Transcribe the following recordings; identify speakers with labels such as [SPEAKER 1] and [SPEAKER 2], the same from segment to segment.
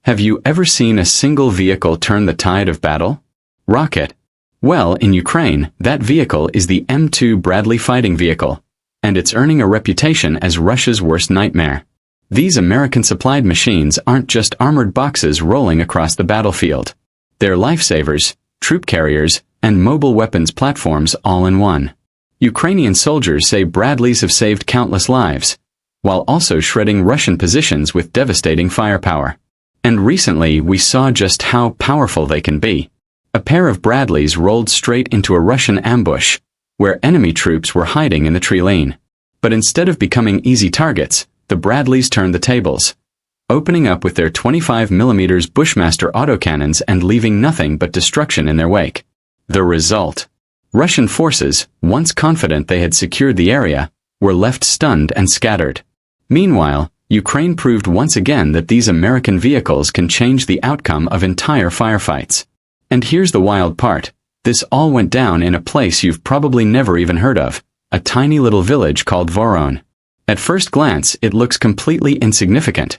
[SPEAKER 1] Have you ever seen a single vehicle turn the tide of battle? Rocket. Well, in Ukraine, that vehicle is the M2 Bradley fighting vehicle, and it's earning a reputation as Russia's worst nightmare. These American-supplied machines aren't just armored boxes rolling across the battlefield. They're lifesavers, troop carriers, and mobile weapons platforms all in one. Ukrainian soldiers say Bradleys have saved countless lives, while also shredding Russian positions with devastating firepower. And recently we saw just how powerful they can be. A pair of Bradleys rolled straight into a Russian ambush, where enemy troops were hiding in the tree lane. But instead of becoming easy targets, the Bradleys turned the tables, opening up with their 25mm Bushmaster autocannons and leaving nothing but destruction in their wake. The result: Russian forces, once confident they had secured the area, were left stunned and scattered. Meanwhile, Ukraine proved once again that these American vehicles can change the outcome of entire firefights. And here's the wild part: this all went down in a place you've probably never even heard of, a tiny little village called Voron. At first glance, it looks completely insignificant.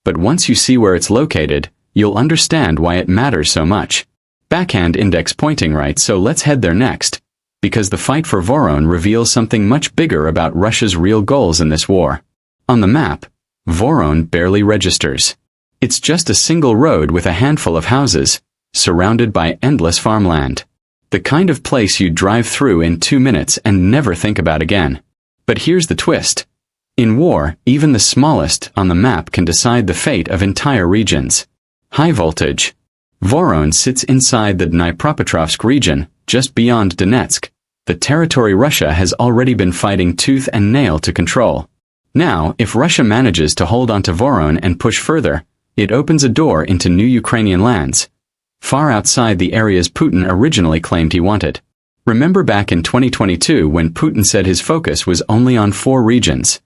[SPEAKER 1] But once you see where it's located, you'll understand why it matters so much. Backhand index pointing right, so let's head there next, because the fight for Voron reveals something much bigger about Russia's real goals in this war. On the map, Voron barely registers. It's just a single road with a handful of houses, surrounded by endless farmland. The kind of place you'd drive through in 2 minutes and never think about again. But here's the twist. In war, even the smallest on the map can decide the fate of entire regions. High voltage. Voron sits inside the Dnipropetrovsk region, just beyond Donetsk, the territory Russia has already been fighting tooth and nail to control. Now, if Russia manages to hold onto Voron and push further, it opens a door into new Ukrainian lands, far outside the areas Putin originally claimed he wanted. Remember back in 2022 when Putin said his focus was only on 4 regions: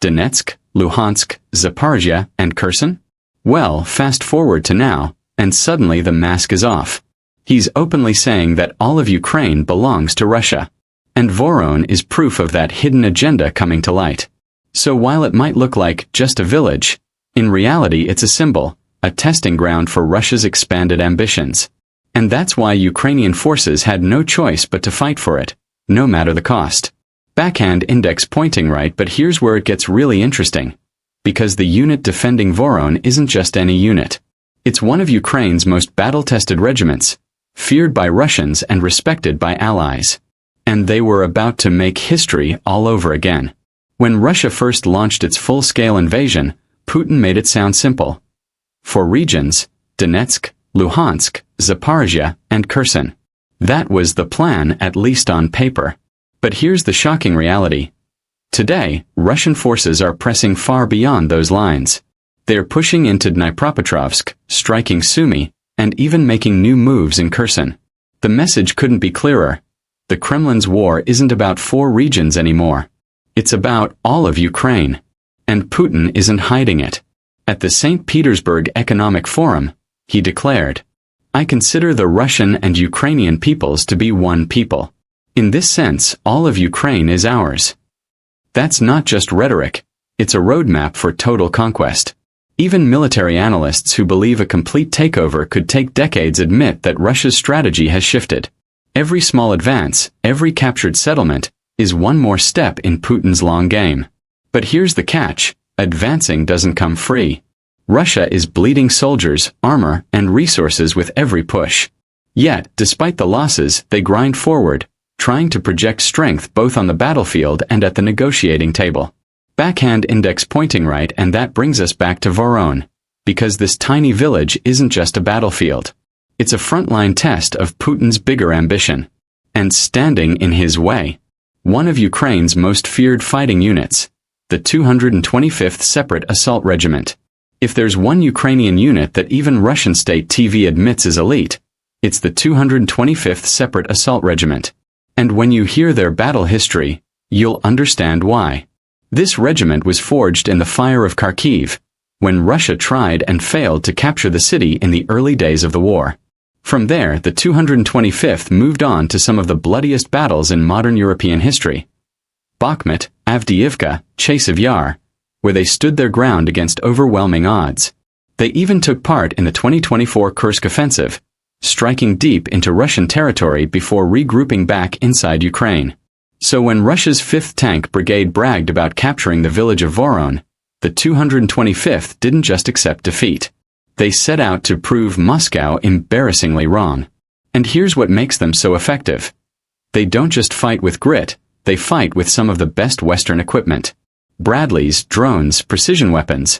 [SPEAKER 1] Donetsk, Luhansk, Zaporizhia, and Kherson? Well, fast forward to now, and suddenly the mask is off. He's openly saying that all of Ukraine belongs to Russia. And Voron is proof of that hidden agenda coming to light. So while it might look like just a village, in reality it's a symbol, a testing ground for Russia's expanded ambitions. And that's why Ukrainian forces had no choice but to fight for it, no matter the cost. Backhand index pointing right, but here's where it gets really interesting. Because the unit defending Voron isn't just any unit. It's one of Ukraine's most battle-tested regiments, feared by Russians and respected by allies. And they were about to make history all over again. When Russia first launched its full-scale invasion, Putin made it sound simple. 4 regions: Donetsk, Luhansk, Zaporizhia, and Kherson. That was the plan, at least on paper. But here's the shocking reality. Today, Russian forces are pressing far beyond those lines. They're pushing into Dnipropetrovsk, striking Sumy, and even making new moves in Kherson. The message couldn't be clearer. The Kremlin's war isn't about 4 regions anymore. It's about all of Ukraine. And Putin isn't hiding it. At the St. Petersburg Economic Forum, he declared, "I consider the Russian and Ukrainian peoples to be one people. In this sense, all of Ukraine is ours." That's not just rhetoric. It's a roadmap for total conquest. Even military analysts who believe a complete takeover could take decades admit that Russia's strategy has shifted. Every small advance, every captured settlement, is one more step in Putin's long game. But here's the catch: advancing doesn't come free. Russia is bleeding soldiers, armor, and resources with every push. Yet, despite the losses, they grind forward, trying to project strength both on the battlefield and at the negotiating table. Backhand index pointing right, and that brings us back to Voron. Because this tiny village isn't just a battlefield. It's a frontline test of Putin's bigger ambition. And standing in his way, one of Ukraine's most feared fighting units, the 225th Separate Assault Regiment. If there's one Ukrainian unit that even Russian state TV admits is elite, it's the 225th Separate Assault Regiment. And when you hear their battle history, you'll understand why. This regiment was forged in the fire of Kharkiv, when Russia tried and failed to capture the city in the early days of the war. From there, the 225th moved on to some of the bloodiest battles in modern European history. Bakhmut, Avdiivka, Chasiv Yar, where they stood their ground against overwhelming odds. They even took part in the 2024 Kursk offensive, striking deep into Russian territory before regrouping back inside Ukraine. So when Russia's 5th Tank Brigade bragged about capturing the village of Voron, the 225th didn't just accept defeat. They set out to prove Moscow embarrassingly wrong. And here's what makes them so effective. They don't just fight with grit, they fight with some of the best Western equipment. Bradleys, drones, precision weapons.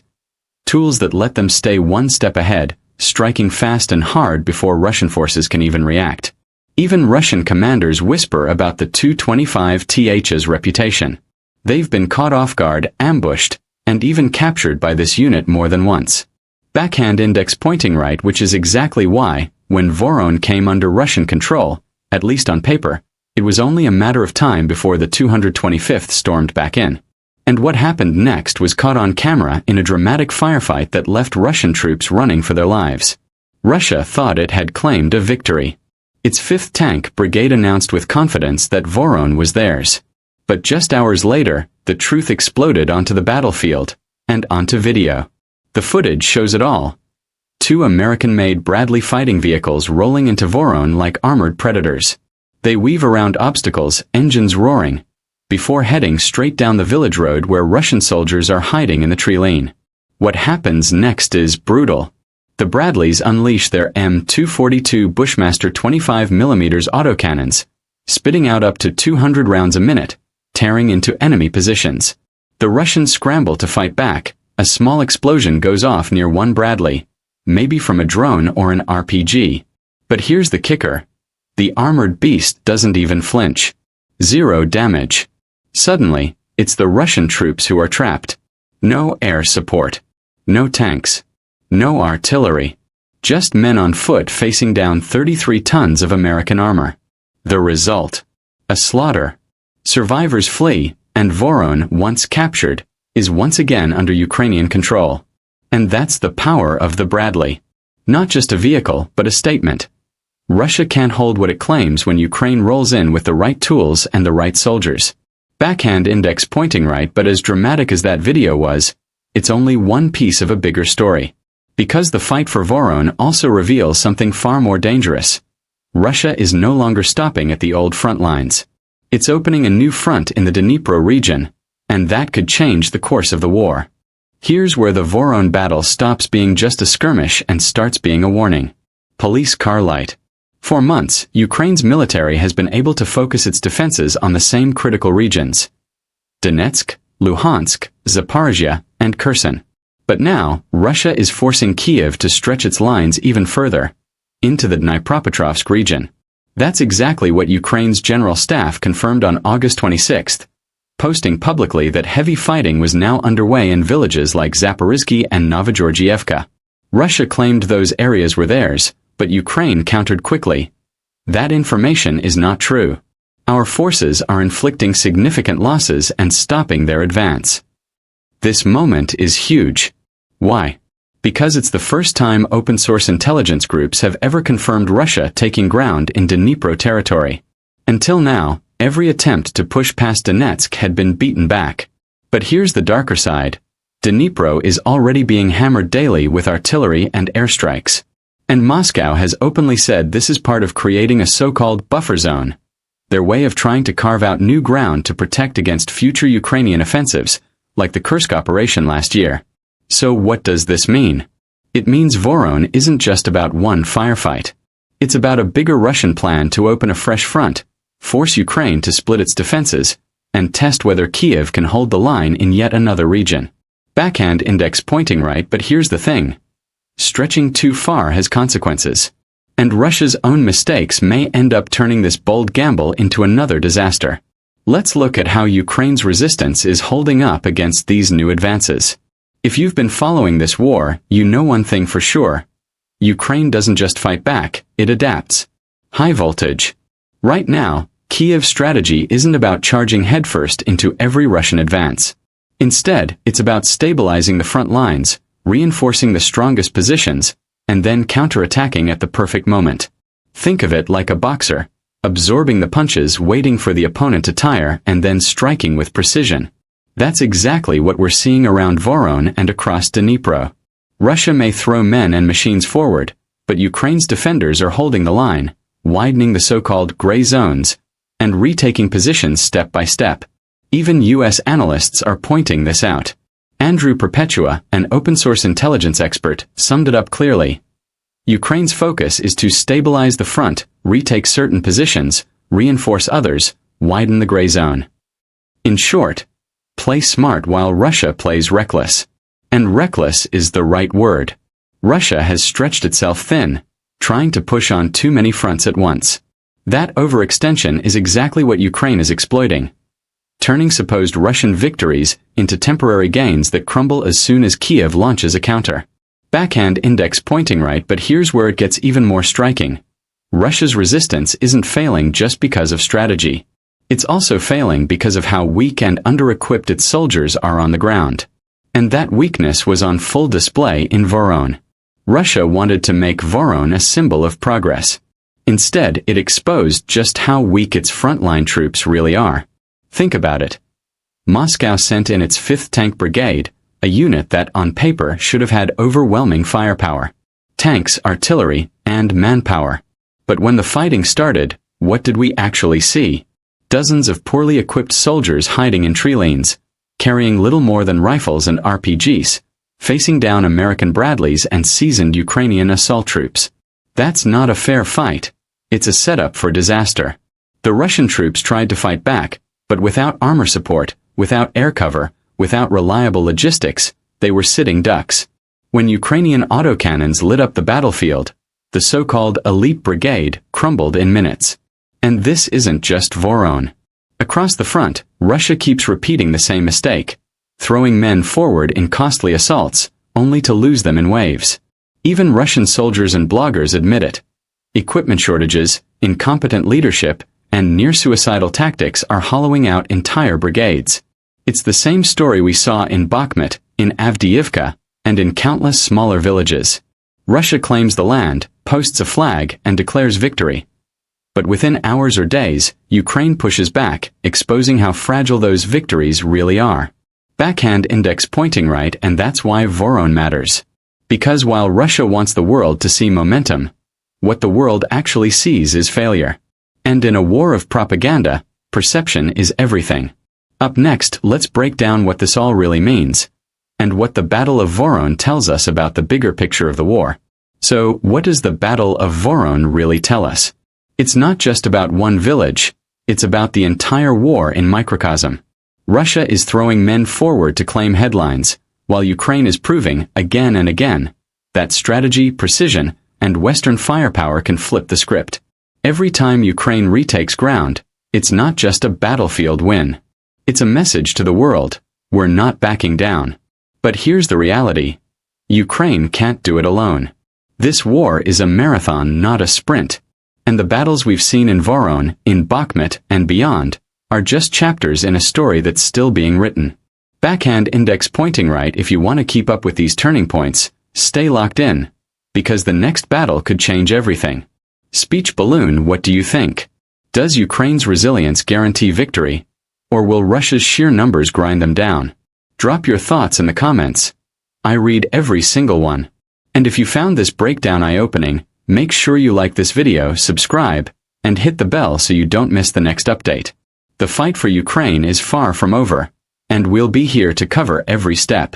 [SPEAKER 1] Tools that let them stay one step ahead, striking fast and hard before Russian forces can even react. Even Russian commanders whisper about the 225th's reputation. They've been caught off guard, ambushed, and even captured by this unit more than once. Backhand index pointing right, which is exactly why, when Voron came under Russian control, at least on paper, it was only a matter of time before the 225th stormed back in. And what happened next was caught on camera in a dramatic firefight that left Russian troops running for their lives. Russia thought it had claimed a victory. Its 5th Tank Brigade announced with confidence that Voron was theirs. But just hours later, the truth exploded onto the battlefield, and onto video. The footage shows it all. 2 American-made Bradley fighting vehicles rolling into Voron like armored predators. They weave around obstacles, engines roaring, before heading straight down the village road where Russian soldiers are hiding in the tree lane. What happens next is brutal. The Bradleys unleash their M242 Bushmaster 25mm autocannons, spitting out up to 200 rounds a minute, tearing into enemy positions. The Russians scramble to fight back. A small explosion goes off near one Bradley, maybe from a drone or an RPG. But here's the kicker. The armored beast doesn't even flinch. 0 damage. Suddenly, it's the Russian troops who are trapped. No air support. No tanks. No artillery. Just men on foot facing down 33 tons of American armor. The result? A slaughter. Survivors flee, and Voron, once captured, is once again under Ukrainian control. And that's the power of the Bradley. Not just a vehicle, but a statement. Russia can't hold what it claims when Ukraine rolls in with the right tools and the right soldiers. Backhand index pointing right, but as dramatic as that video was, it's only one piece of a bigger story. Because the fight for Voron also reveals something far more dangerous. Russia is no longer stopping at the old front lines. It's opening a new front in the Dnipro region, and that could change the course of the war. Here's where the Voron battle stops being just a skirmish and starts being a warning. Police car light. For months, Ukraine's military has been able to focus its defenses on the same critical regions: Donetsk, Luhansk, Zaporizhia, and Kherson. But now, Russia is forcing Kiev to stretch its lines even further, into the Dnipropetrovsk region. That's exactly what Ukraine's General Staff confirmed on August 26, posting publicly that heavy fighting was now underway in villages like Zaporizhzhia and Novogeorgievka. Russia claimed those areas were theirs, but Ukraine countered quickly. That information is not true. Our forces are inflicting significant losses and stopping their advance. This moment is huge. Why? Because it's the first time open-source intelligence groups have ever confirmed Russia taking ground in Dnipro territory. Until now, every attempt to push past Donetsk had been beaten back. But here's the darker side. Dnipro is already being hammered daily with artillery and airstrikes. And Moscow has openly said this is part of creating a so-called buffer zone, their way of trying to carve out new ground to protect against future Ukrainian offensives, like the Kursk operation last year. So what does this mean? It means Voron isn't just about one firefight. It's about a bigger Russian plan to open a fresh front, force Ukraine to split its defenses, and test whether Kiev can hold the line in yet another region. Backhand index pointing right, but here's the thing. Stretching too far has consequences. And Russia's own mistakes may end up turning this bold gamble into another disaster. Let's look at how Ukraine's resistance is holding up against these new advances. If you've been following this war, you know one thing for sure. Ukraine doesn't just fight back, it adapts. High voltage. Right now, Kiev's strategy isn't about charging headfirst into every Russian advance. Instead, it's about stabilizing the front lines, reinforcing the strongest positions, and then counterattacking at the perfect moment. Think of it like a boxer, absorbing the punches, waiting for the opponent to tire, and then striking with precision. That's exactly what we're seeing around Voron and across Dnipro. Russia may throw men and machines forward, but Ukraine's defenders are holding the line, widening the so-called gray zones, and retaking positions step by step. Even U.S. analysts are pointing this out. Andrew Perpetua, an open-source intelligence expert, summed it up clearly. Ukraine's focus is to stabilize the front, retake certain positions, reinforce others, widen the gray zone. In short, play smart while Russia plays reckless. And reckless is the right word. Russia has stretched itself thin, trying to push on too many fronts at once. That overextension is exactly what Ukraine is exploiting, turning supposed Russian victories into temporary gains that crumble as soon as Kiev launches a counter. Backhand index pointing right, but here's where it gets even more striking. Russia's resistance isn't failing just because of strategy. It's also failing because of how weak and under-equipped its soldiers are on the ground. And that weakness was on full display in Voron. Russia wanted to make Voron a symbol of progress. Instead, it exposed just how weak its frontline troops really are. Think about it. Moscow sent in its 5th Tank Brigade, a unit that on paper should have had overwhelming firepower, tanks, artillery, and manpower. But when the fighting started, what did we actually see? Dozens of poorly equipped soldiers hiding in tree lanes, carrying little more than rifles and RPGs, facing down American Bradleys and seasoned Ukrainian assault troops. That's not a fair fight. It's a setup for disaster. The Russian troops tried to fight back, but without armor support, without air cover, without reliable logistics, they were sitting ducks. When Ukrainian autocannons lit up the battlefield, the so-called elite brigade crumbled in minutes. And this isn't just Voron. Across the front, Russia keeps repeating the same mistake, throwing men forward in costly assaults, only to lose them in waves. Even Russian soldiers and bloggers admit it. Equipment shortages, incompetent leadership, and near-suicidal tactics are hollowing out entire brigades. It's the same story we saw in Bakhmut, in Avdiivka, and in countless smaller villages. Russia claims the land, posts a flag, and declares victory. But within hours or days, Ukraine pushes back, exposing how fragile those victories really are. Backhand index pointing right, and that's why Voron matters. Because while Russia wants the world to see momentum, what the world actually sees is failure. And in a war of propaganda, perception is everything. Up next, let's break down what this all really means, and what the Battle of Voron tells us about the bigger picture of the war. So, what does the Battle of Voron really tell us? It's not just about one village, it's about the entire war in microcosm. Russia is throwing men forward to claim headlines, while Ukraine is proving, again and again, that strategy, precision, and Western firepower can flip the script. Every time Ukraine retakes ground, it's not just a battlefield win. It's a message to the world, we're not backing down. But here's the reality. Ukraine can't do it alone. This war is a marathon, not a sprint. And the battles we've seen in Voron, in Bakhmut, and beyond, are just chapters in a story that's still being written. Backhand index pointing right. If you want to keep up with these turning points, stay locked in, because the next battle could change everything. Speech balloon, what do you think? Does Ukraine's resilience guarantee victory, or will Russia's sheer numbers grind them down? Drop your thoughts in the comments. I read every single one. And if you found this breakdown eye-opening, make sure you like this video, subscribe, and hit the bell so you don't miss the next update. The fight for Ukraine is far from over, and we'll be here to cover every step.